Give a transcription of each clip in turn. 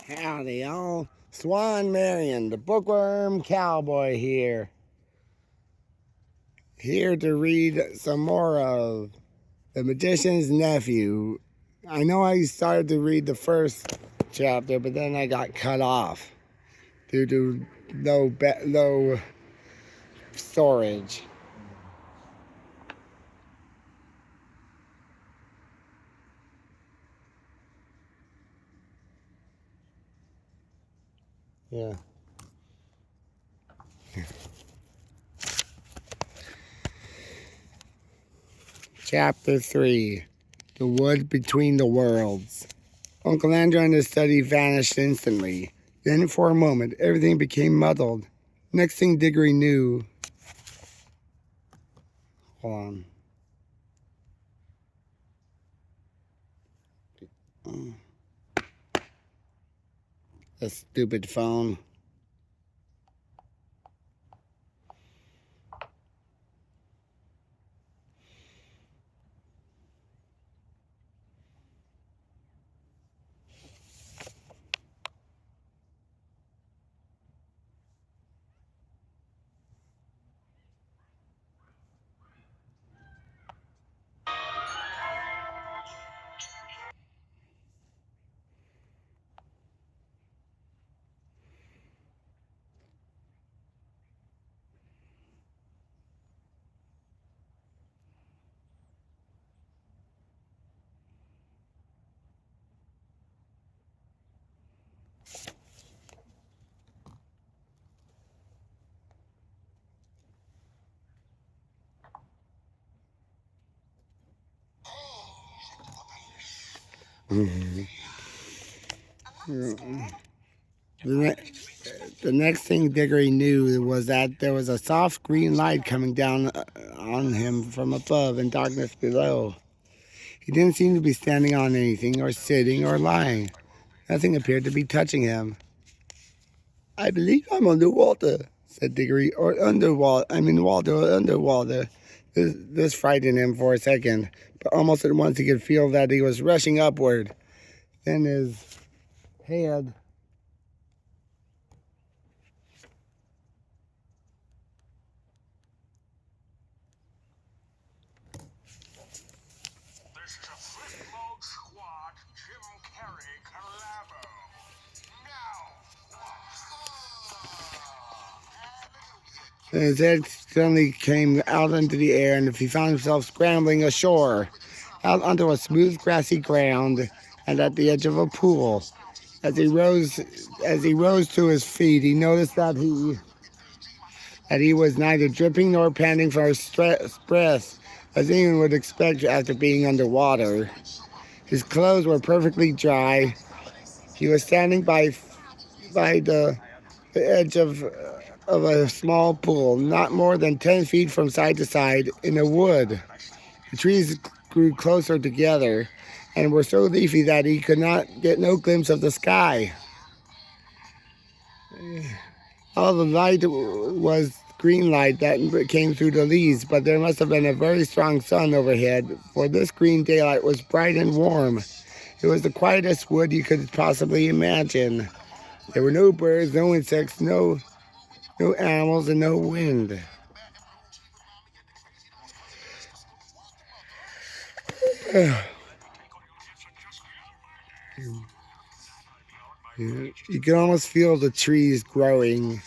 Howdy, all. Swan Marion, the bookworm cowboy here. Here to read some more of The Magician's Nephew. I know I started to read the first chapter, but then I got cut off due to low storage. Yeah. Chapter 3, The Wood Between the Worlds. Uncle Andrew and his study vanished instantly. Then, for a moment, everything became muddled. Next thing Diggory knew... Hold on. A stupid phone. The next thing Diggory knew was that there was a soft green light coming down on him from above and darkness below. He didn't seem to be standing on anything or sitting or lying. Nothing appeared to be touching him. "I believe I'm underwater," said Diggory. "Or underwater. I mean water or underwater." This frightened him for a second, but almost at once he could feel that he was rushing upward. Then his head... His head suddenly came out into the air, and he found himself scrambling ashore, out onto a smooth grassy ground, and at the edge of a pool. As he rose to his feet, he noticed that he was neither dripping nor panting for his breath, as anyone would expect after being underwater. His clothes were perfectly dry. He was standing by the edge of a small pool, not more than 10 feet from side to side, in a wood. The trees grew closer together and were so leafy that he could get no glimpse of the sky. All the light was green light that came through the leaves, but there must have been a very strong sun overhead, for this green daylight was bright and warm. It was the quietest wood you could possibly imagine. There were no birds, no insects, no animals, and no wind. You could almost feel the trees growing.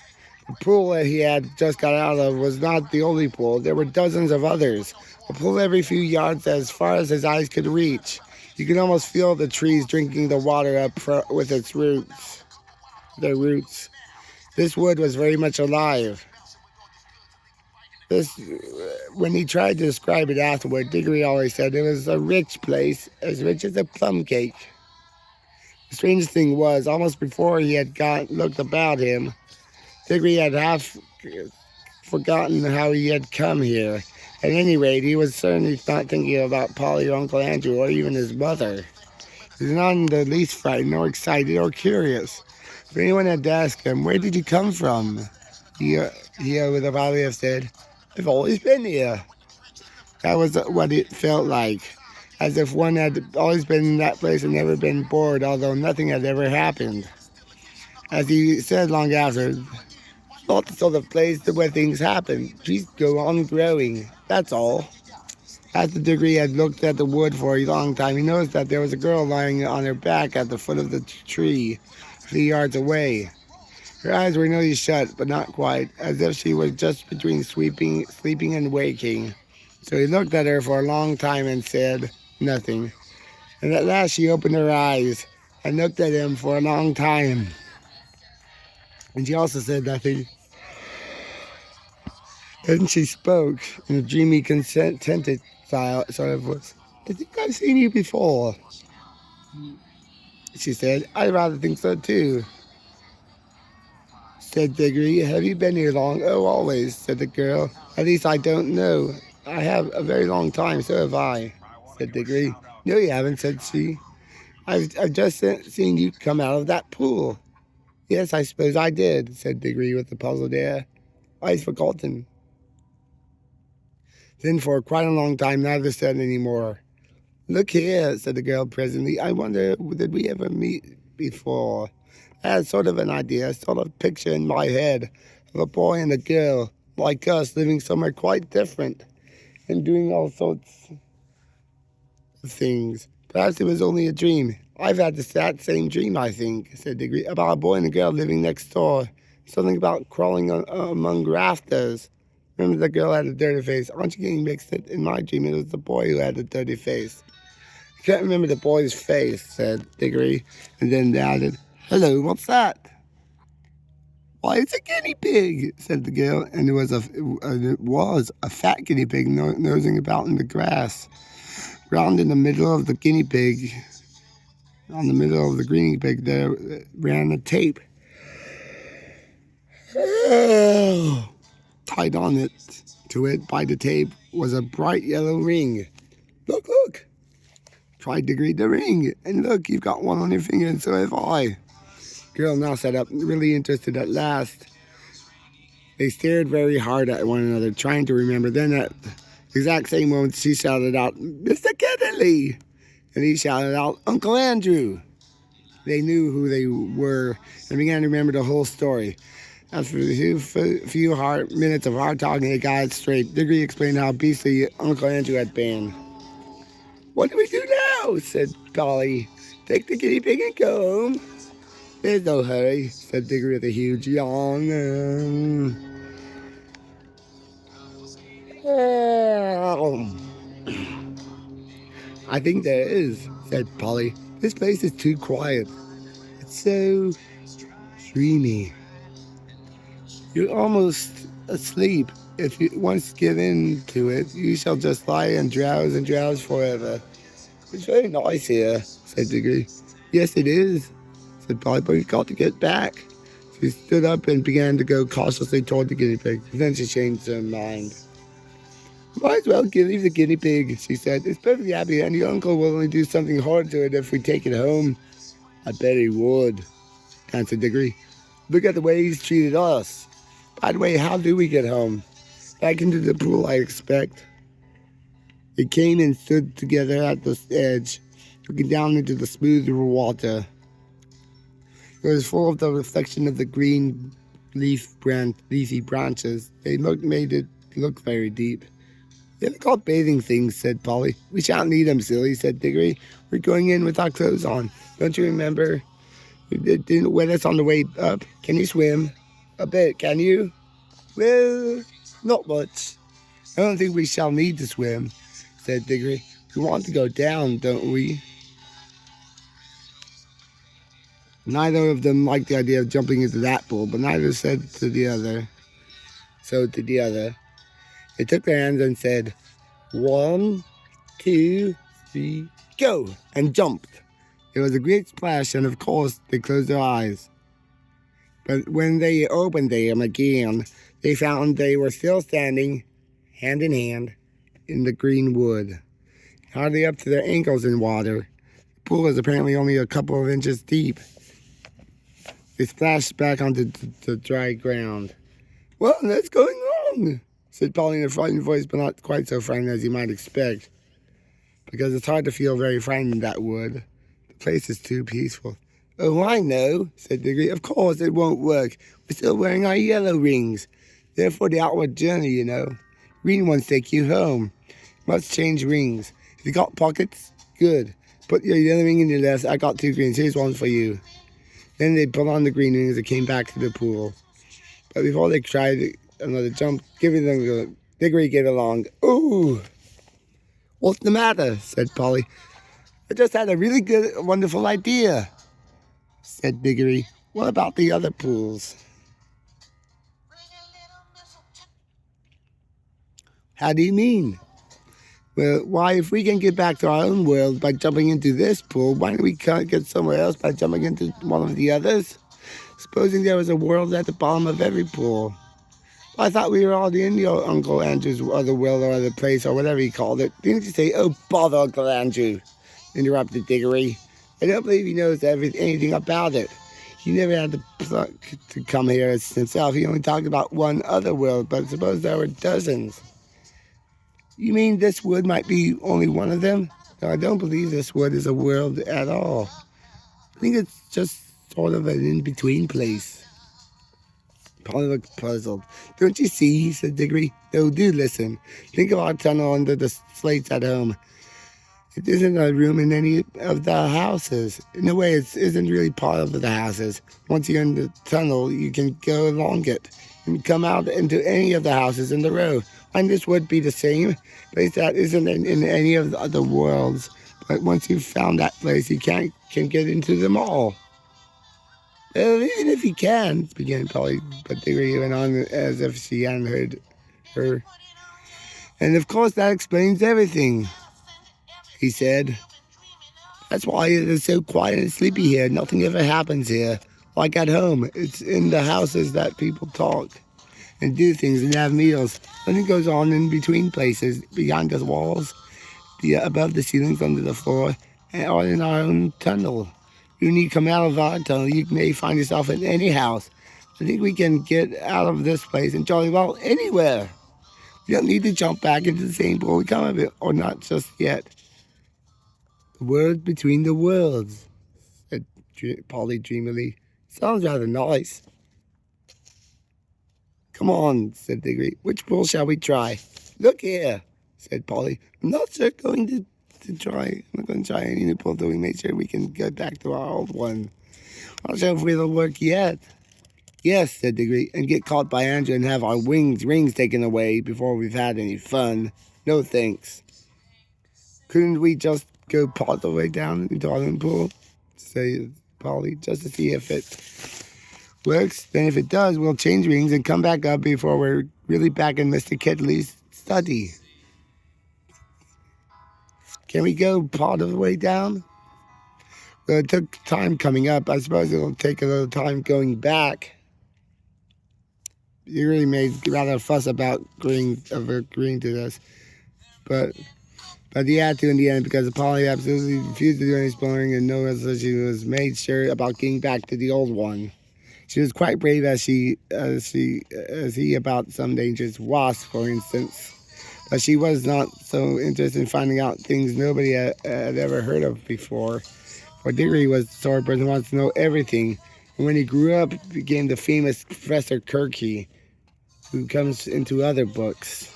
The pool that he had just got out of was not the only pool. There were dozens of others, a pool every few yards as far as his eyes could reach. You could almost feel the trees drinking the water up with their roots. This wood was very much alive. When he tried to describe it afterward, Diggory always said it was a rich place, as rich as a plum cake. The strangest thing was, almost before he had looked about him, Diggory had half forgotten how he had come here. At any rate, he was certainly not thinking about Polly or Uncle Andrew or even his mother. He was not in the least frightened or excited or curious. If anyone had asked him, "Where did you come from?" he would probably have said, "I've always been here." That was what it felt like, as if one had always been in that place and never been bored, although nothing had ever happened. As he said long after, not the sort of place where things happen. Trees go on growing. That's all. As the degree had looked at the wood for a long time, he noticed that there was a girl lying on her back at the foot of the tree, a few yards away. Her eyes were nearly shut, but not quite, as if she was just between sleeping and waking. So he looked at her for a long time and said nothing. And at last she opened her eyes and looked at him for a long time. And she also said nothing. Then she spoke in a dreamy, contented style, sort of voice. I think I've seen you before, she said. I rather think so too, said Diggory. Have you been here long? Oh, always, said the girl. At least I don't know. I have a very long time, so have I, said Diggory. No, you haven't, said she. I've just seen you come out of that pool. Yes, I suppose I did, said Diggory with a puzzled air. I've forgotten. Then for quite a long time neither said any more. Look here, said the girl presently. I wonder, did we ever meet before? I had sort of an idea, sort of picture in my head of a boy and a girl, like us, living somewhere quite different and doing all sorts of things. Perhaps it was only a dream. I've had that same dream, I think, said Diggory, about a boy and a girl living next door. Something about crawling among rafters. Remember the girl had a dirty face. Aren't you getting mixed up? In my dream, it was the boy who had the dirty face. I can't remember the boy's face, said Diggory, and then added, Hello, what's that? Why, it's a guinea pig, said the girl, and it was a fat guinea pig nosing about in the grass. Round in the middle of the guinea pig, on the middle of the guinea pig, there ran a tape. Tied on it to it by the tape was a bright yellow ring. Look, look, cried Diggory, the ring. And look, you've got one on your finger, and so have I. Girl now sat up, really interested at last. They stared very hard at one another, trying to remember. Then at the exact same moment, she shouted out, Mr. Kennedy! And he shouted out, Uncle Andrew! They knew who they were and began to remember the whole story. After a few minutes of hard talking, they got it straight. Diggory explained how beastly Uncle Andrew had been. What do we do now? Said Polly. Take the guinea pig and go home. There's no hurry, said Diggory with a huge yawn. I think there is, said Polly. This place is too quiet. It's so dreamy. You're almost asleep. If you once get into it, you shall just lie and drowse forever. It's very nice here, said Diggory. Yes, it is, said Polly, but we've got to get back. She stood up and began to go cautiously toward the guinea pig. Then she changed her mind. Might as well leave the guinea pig, she said. It's perfectly happy, and your uncle will only do something hard to it if we take it home. I bet he would, answered Diggory. Look at the way he's treated us. By the way, how do we get home? Back into the pool, I expect. They came and stood together at the edge, looking down into the smooth water. It was full of the reflection of the green leafy branches. They made it look very deep. They're called bathing things, said Polly. We shan't need them, silly, said Diggory. We're going in with our clothes on. Don't you remember? You didn't wet us on the way up. Can you swim? A bit, can you? Well, not much. I don't think we shall need to swim, said Diggory. We want to go down, don't we? Neither of them liked the idea of jumping into that pool, but neither said to the other. So to the other, they took their hands and said, 1, 2, 3, go, and jumped. There was a great splash, and of course they closed their eyes. But when they opened them again, they found they were still standing, hand in hand, in the green wood, hardly up to their ankles in water. The pool was apparently only a couple of inches deep. They splashed back onto the dry ground. Well, what's going on? Said Polly in a frightened voice, but not quite so frightened as you might expect, because it's hard to feel very frightened in that wood. The place is too peaceful. Oh, I know, said Diggory. Of course it won't work. We're still wearing our yellow rings. They're for the outward journey, you know. Green ones take you home. Must change rings. If you got pockets, good. Put your yellow ring in your left. I got 2 greens. Here's one for you. Then they put on the green rings and came back to the pool. But before they tried another jump, Diggory gave a long, ooh. What's the matter? Said Polly. I just had a really good, wonderful idea, said Diggory. What about the other pools? How do you mean? Well, why, if we can get back to our own world by jumping into this pool, why don't we can't get somewhere else by jumping into one of the others? Supposing there was a world at the bottom of every pool. I thought we were already in your Uncle Andrew's other world or other place or whatever he called it. Didn't you say, oh, bother Uncle Andrew, interrupted Diggory. I don't believe he knows anything about it. He never had the pluck to come here himself. He only talked about one other world, but suppose there were dozens. You mean this wood might be only one of them? No, I don't believe this wood is a world at all. I think it's just sort of an in-between place. Polly looked puzzled. Don't you see, said Diggory. No, do listen. Think of our tunnel under the slates at home. It isn't a room in any of the houses. In a way, it isn't really part of the houses. Once you're in the tunnel, you can go along it and come out into any of the houses in the row. And this would be the same place that isn't in any of the other worlds. But once you've found that place, you can get into them all. Well, even if you can, began Polly, but Diggory went on as if she hadn't heard her. And of course that explains everything, he said. That's why it is so quiet and sleepy here. Nothing ever happens here. Like at home, it's in the houses that people talk and do things and have meals. Nothing goes on in between places, behind the walls, above the ceilings, under the floor, or in our own tunnel. When you come out of our tunnel, you may find yourself in any house. I think we can get out of this place and jolly well anywhere. We don't need to jump back into the same pool we come of it, or not just yet. The word between the worlds, said Polly dreamily. Sounds rather nice. Come on, said Diggory. Which pool shall we try? Look here, said Polly. I'm not sure going to try. I'm not going to try any new pool until we make sure we can get back to our old one. I'm not sure if it'll work yet. Yes, said Diggory, and get caught by Andrew and have our rings taken away before we've had any fun. No thanks. Couldn't we just go part the way down into our own pool? Said Polly, just to see if it works. Then if it does, we'll change rings and come back up before we're really back in Mr. Kedley's study. Can we go part of the way down? Well, it took time coming up. I suppose it'll take a little time going back. You really made rather a fuss about agreeing to this. But he had to in the end because Polly absolutely refused to do any exploring and no resolution was made sure about getting back to the old one. She was quite brave as he about some dangerous wasp, for instance. But she was not so interested in finding out things nobody had ever heard of before. For Diggory was the sort of person who wants to know everything. And when he grew up, he became the famous Professor Kirky, who comes into other books.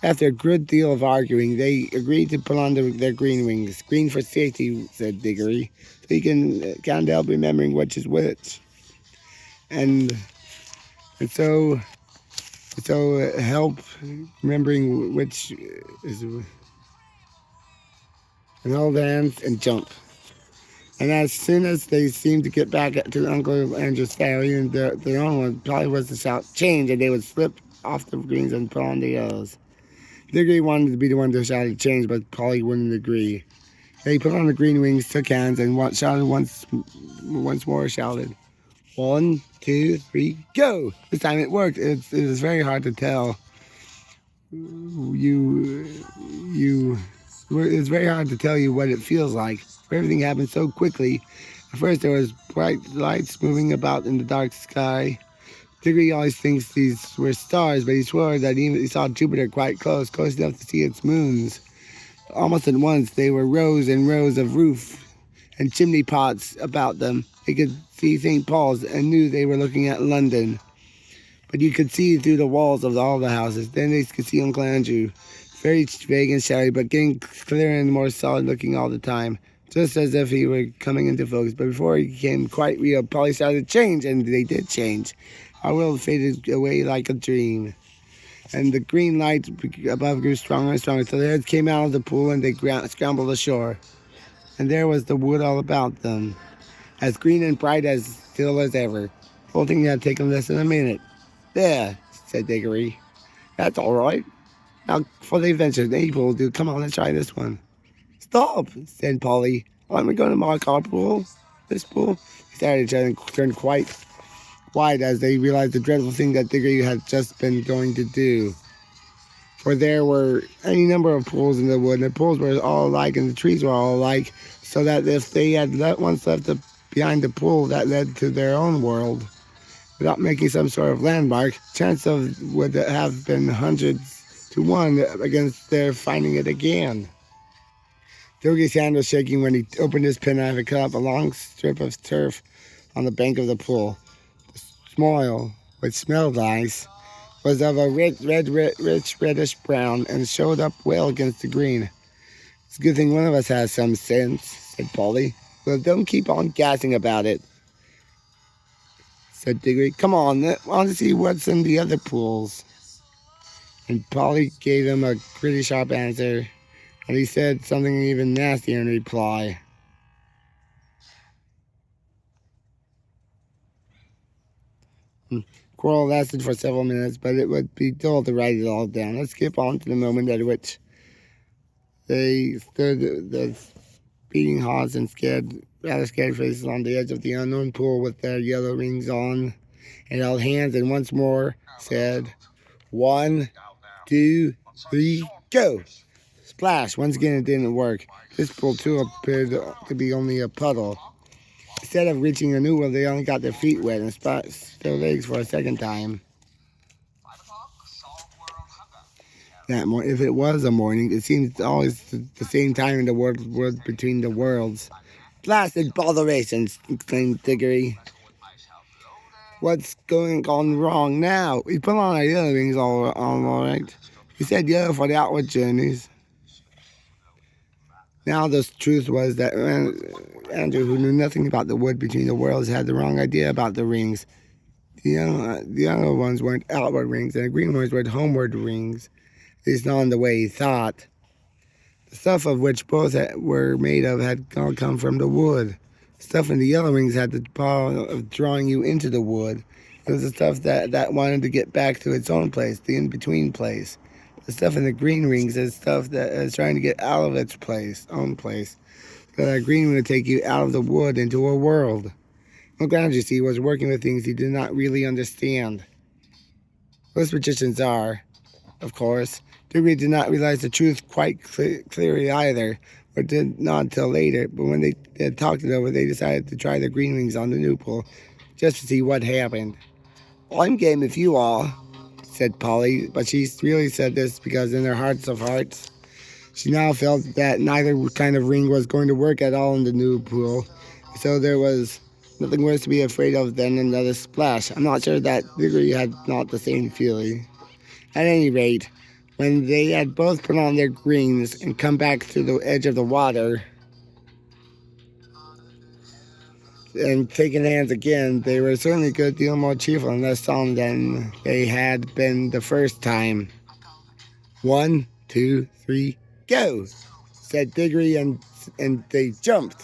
After a good deal of arguing, they agreed to put on their green rings. Green for safety, said Diggory, so you can't help remembering which is which. And so help remembering which is, and hold hands and jump. And as soon as they seemed to get back to Uncle Andrew's family and their own one, probably was to shout change, and they would slip off the greens and put on the yellows. Diggory wanted to be the one to shout change, but Polly wouldn't agree. They put on the green wings, took hands, and shouted once more. Shouted, 1, 2, 3, go! This time it worked. It was very hard to tell. It's very hard to tell you what it feels like. Everything happened so quickly. At first there was bright lights moving about in the dark sky. Diggory always thinks these were stars, but he swore that he saw Jupiter quite close enough to see its moons. Almost at once, they were rows and rows of roof and chimney pots about them. They could see St. Paul's and knew they were looking at London. But you could see through the walls of all the houses. Then they could see Uncle Andrew, very vague and shadowy, but getting clearer and more solid looking all the time, just as if he were coming into focus. But before he became quite real, Polly started to change, and they did change. Our world faded away like a dream, and the green light above grew stronger and stronger. So their heads came out of the pool, and they scrambled ashore. And there was the wood all about them, as green and bright as still as ever. The whole thing had taken less than a minute. "There," said Diggory. "That's all right. Now for the adventure April will do. Come on, let's try this one." "Stop," said Polly. "Aren't we going to mark our pool? This pool?" They started to turn quite white as they realized the dreadful thing that Diggory had just been going to do. For there were any number of pools in the wood, and the pools were all alike, and the trees were all alike, so that if they had once left behind the pool that led to their own world, without making some sort of landmark, chance would have been hundreds to one against their finding it again. Diggory's hand was shaking when he opened his penknife and cut up a long strip of turf on the bank of the pool. The soil, which smelled nice, was of a rich reddish brown and showed up well against the green. "It's a good thing one of us has some sense," said Polly. "Well, don't keep on gassing about it," said Diggory. "Come on, I want to see what's in the other pools." And Polly gave him a pretty sharp answer, and he said something even nastier in reply. Quarrel lasted for several minutes, but it would be dull to write it all down. Let's skip on to the moment at which they stood, the beating hearts and rather scared faces on the edge of the unknown pool with their yellow rings on, and held hands, and once more said, "1, 2, 3, go!" Splash! Once again it didn't work. This pool too appeared to be only a puddle. Instead of reaching a new one, they only got their feet wet and splashed their legs for a second time. That morning, if it was a morning, it seemed always the same time in the world between the worlds. "Blasted botherations!" exclaimed Diggory. "What's going on wrong now? We put on our yellow rings all right. We said yellow for the outward journeys." Now the truth was that Andrew, who knew nothing about the wood between the worlds, had the wrong idea about the rings. The yellow ones weren't outward rings, and the green ones were homeward rings, at least not in the way he thought. The stuff of which both were made of had all come from the wood. The stuff in the yellow rings had the power of drawing you into the wood. It was the stuff that wanted to get back to its own place, the in-between place. The stuff in the green rings is stuff that is trying to get out of its own place. So that green would take you out of the wood into a world. Uncle Andrew, you see, was working with things he did not really understand. Most magicians are, of course. Diggory did not realize the truth quite clearly either, or did not until later. But when they had talked it over, they decided to try the green rings on the new pool, just to see what happened. "Well, I'm game if you are," said Polly, but she really said this because in her hearts of hearts, she now felt that neither kind of ring was going to work at all in the new pool. So there was nothing worse to be afraid of than another splash. I'm not sure that Diggory had not the same feeling. At any rate, when they had both put on their rings and come back to the edge of the water and taken hands again, they were certainly a good deal more cheerful and less solemn than they had been the first time. "1, 2, 3, go!" said Diggory, and they jumped.